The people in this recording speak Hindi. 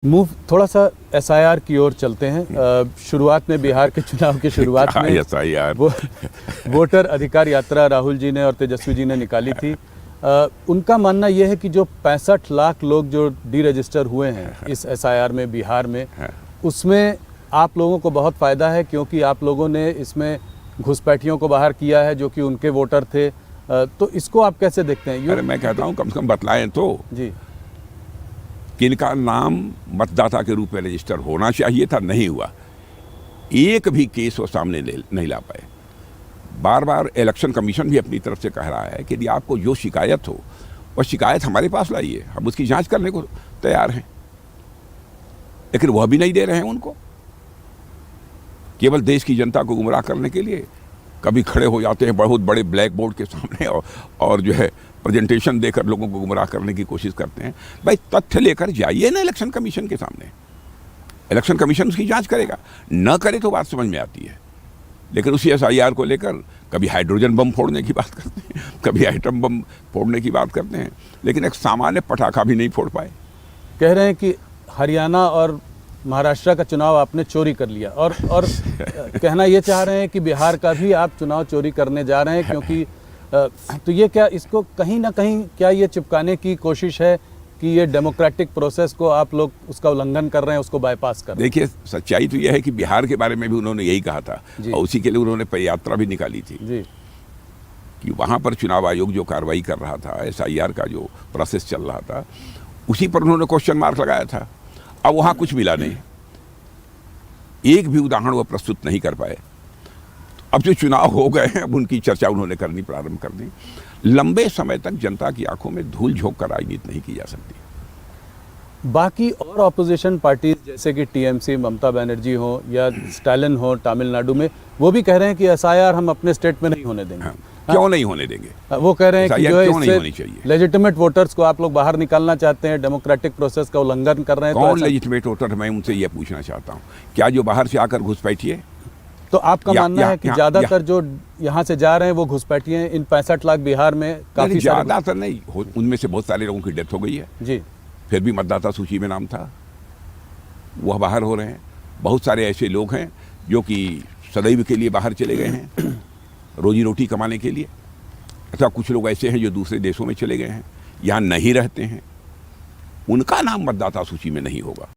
मूव थोड़ा सा एसआईआर की ओर चलते हैं। शुरुआत में बिहार के चुनाव की शुरुआत में एसआईआर वोटर अधिकार यात्रा राहुल जी ने और तेजस्वी जी ने निकाली थी। उनका मानना यह है कि जो 65 लाख लोग जो डी रजिस्टर हुए हैं इस एसआईआर में बिहार में, उसमें आप लोगों को बहुत फ़ायदा है क्योंकि आप लोगों ने इसमें घुसपैठियों को बाहर किया है जो कि उनके वोटर थे। तो इसको आप कैसे देखते हैं? अरे मैं कहता हूँ कम से कम बतलाएं तो जी, किनका नाम मतदाता के रूप में रजिस्टर होना चाहिए था, नहीं हुआ। एक भी केस वो सामने नहीं ला पाए। बार बार इलेक्शन कमीशन भी अपनी तरफ से कह रहा है कि यदि आपको जो शिकायत हो वह शिकायत हमारे पास लाइए, हम उसकी जांच करने को तैयार हैं। लेकिन वह भी नहीं दे रहे हैं उनको। केवल देश की जनता को गुमराह करने के लिए कभी खड़े हो जाते हैं बहुत बड़े ब्लैक बोर्ड के सामने और जो है प्रेजेंटेशन देकर लोगों को गुमराह करने की कोशिश करते हैं। भाई तथ्य लेकर जाइए ना इलेक्शन कमीशन के सामने, इलेक्शन कमीशन उसकी जांच करेगा। न करे तो बात समझ में आती है, लेकिन उसी एसआईआर को लेकर कभी हाइड्रोजन बम फोड़ने की बात करते हैं, कभी आइटम बम फोड़ने की बात करते हैं, लेकिन एक सामान्य पटाखा भी नहीं फोड़ पाए। कह रहे हैं कि हरियाणा और महाराष्ट्र का चुनाव आपने चोरी कर लिया और कहना ये चाह रहे हैं कि बिहार का भी आप चुनाव चोरी करने जा रहे हैं, क्योंकि तो ये क्या, इसको कहीं ना कहीं क्या ये चिपकाने की कोशिश है कि ये डेमोक्रेटिक प्रोसेस को आप लोग उसका उल्लंघन कर रहे हैं, उसको बाईपास कर रहे हैं? देखिए, सच्चाई तो यह है कि बिहार के बारे में भी उन्होंने यही कहा था और उसी के लिए उन्होंने पदयात्रा भी निकाली थी जी, कि वहाँ पर चुनाव आयोग जो कार्रवाई कर रहा था, एसआईआर का जो प्रोसेस चल रहा था, उसी पर उन्होंने क्वेश्चन मार्क लगाया था। अब वहाँ कुछ मिला नहीं, एक भी उदाहरण वो प्रस्तुत नहीं कर पाए। अब जो चुनाव हो गए हैं अब उनकी चर्चा उन्होंने करनी प्रारंभ कर दी। लंबे समय तक जनता की आंखों में धूल झोंक कर राजनीति नहीं की जा सकती। बाकी और ऑपोजिशन पार्टी जैसे कि टीएमसी, ममता बनर्जी हो या स्टालिन हो तमिलनाडु में, वो भी कह रहे हैं कि एसआईआर हम अपने स्टेट में नहीं होने देंगे। हाँ, क्यों नहीं होने देंगे? वो कह रहे हैं कि जो है इससे लेजिटिमेट वोटर्स को आप लोग बाहर निकालना चाहते हैं, डेमोक्रेटिक प्रोसेस का उल्लंघन कर रहे हैं। कौन लेजिटिमेट वोटर? मैं उनसे ये पूछना चाहता हूँ, क्या जो बाहर से आकर घुसपैठिए? तो आपका मानना है कि ज्यादातर जो यहाँ से जा रहे हैं वो घुसपैठिए हैं? इन 65 लाख बिहार में काफी ज्यादातर नहीं, उनमें से बहुत सारे लोगों की डेथ हो गई है जी, फिर भी मतदाता सूची में नाम था, वह बाहर हो रहे हैं। बहुत सारे ऐसे लोग हैं जो कि सदैव के लिए बाहर चले गए हैं रोजी रोटी कमाने के लिए, अथवा कुछ लोग ऐसे हैं जो दूसरे देशों में चले गए हैं, यहाँ नहीं रहते हैं, उनका नाम मतदाता सूची में नहीं होगा।